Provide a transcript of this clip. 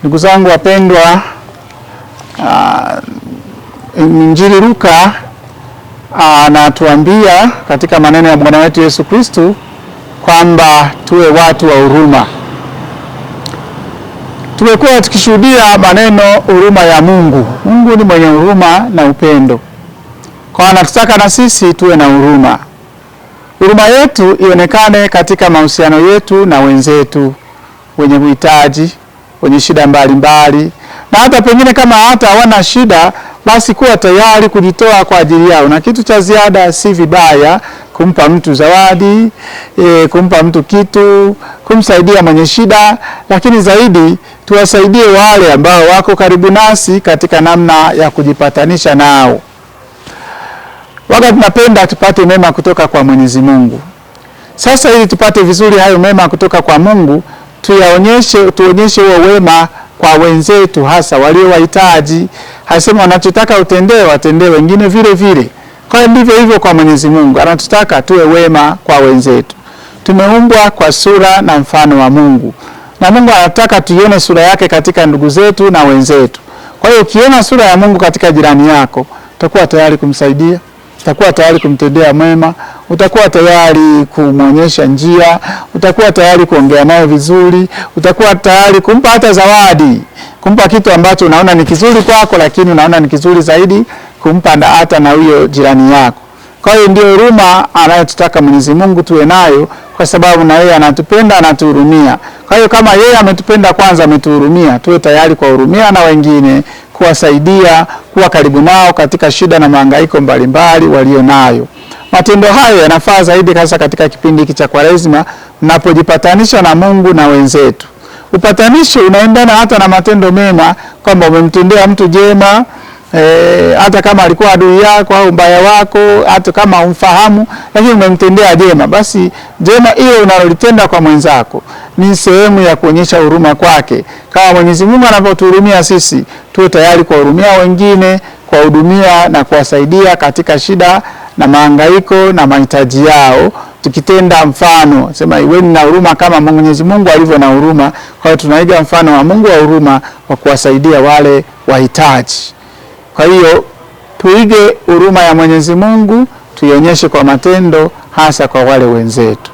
Ndugu zangu wapendwa, Injili Luka anatuambia katika maneno ya Bwana wetu Yesu Kristo kwamba tuwe watu wa huruma. Tumekuwa tukishuhudia maneno huruma ya Mungu. Mungu ni mwenye huruma na upendo. Kwa anatutaka na sisi tuwe na huruma. Huruma yetu ionekane katika mahusiano yetu na wenzetu wenye uhitaji, wenye shida mbalimbali, na hata pengine kama hata hawana shida, basi kuwa tayari kujitoa kwa ajili yao. Na kitu cha ziada si vibaya kumpa mtu zawadi, kumpa mtu kitu, kumsaidia mwenye shida, lakini zaidi tuwasaidie wale ambao wako karibu nasi katika namna ya kujipatanisha nao. Wakati tunapenda tupate mema kutoka kwa Mwenyezi Mungu. Sasa ili tupate vizuri hayo mema kutoka kwa Mungu, tuonyeshe huo wema kwa wenzetu, hasa walio wahitaji. Hasema wanachotaka utendewe, watendee wengine vile vile. Kwa hiyo ndivyo hivyo kwa Mwenyezi Mungu, anatutaka tuwe wema kwa wenzetu. Tumeumbwa kwa sura na mfano wa Mungu, na Mungu anataka tuione sura yake katika ndugu zetu na wenzetu. Kwa hiyo ukiona sura ya Mungu katika jirani yako, utakuwa tayari kumsaidia, utakuwa tayari kumtendea mema, utakuwa tayari kumwonyesha njia, utakuwa tayari kuongea naye vizuri, utakuwa tayari kumpa hata zawadi, kumpa kitu ambacho unaona ni kizuri kwako, lakini unaona ni kizuri zaidi kumpa hata na huyo jirani yako. Kwa hiyo ndio huruma anayotutaka Mwenyezi Mungu tuwe nayo, kwa sababu na yeye anatupenda, anatuhurumia. Kwa hiyo kama yeye ametupenda kwanza, ametuhurumia, tuwe tayari kuwahurumia na wengine, kuwasaidia, kuwa karibu nao katika shida na mahangaiko mbalimbali walio nayo. Matendo hayo yanafaa zaidi hasa katika kipindi hiki cha Kwaresma, mnapojipatanisha na Mungu na wenzetu. Upatanisho unaendana hata na matendo mema, kwamba umemtendea mtu jema, hata kama alikuwa adui yako au mbaya wako, hata kama umfahamu, lakini umemtendea jema, basi jema hiyo unalolitenda kwa mwenzako ni sehemu ya kuonyesha huruma kwake. Kama Mwenyezi Mungu anavyotuhurumia sisi, tuwe tayari kuwahurumia wengine, kuwahudumia na kuwasaidia katika shida na mahangaiko na mahitaji yao, tukitenda mfano. Sema iweni na huruma kama Mwenyezi Mungu alivyo na huruma. Kwa hiyo tunaiga mfano wa Mungu wa huruma wa kuwasaidia wale wahitaji. Kwa hiyo tuige huruma ya Mwenyezi Mungu, tuionyeshe kwa matendo, hasa kwa wale wenzetu.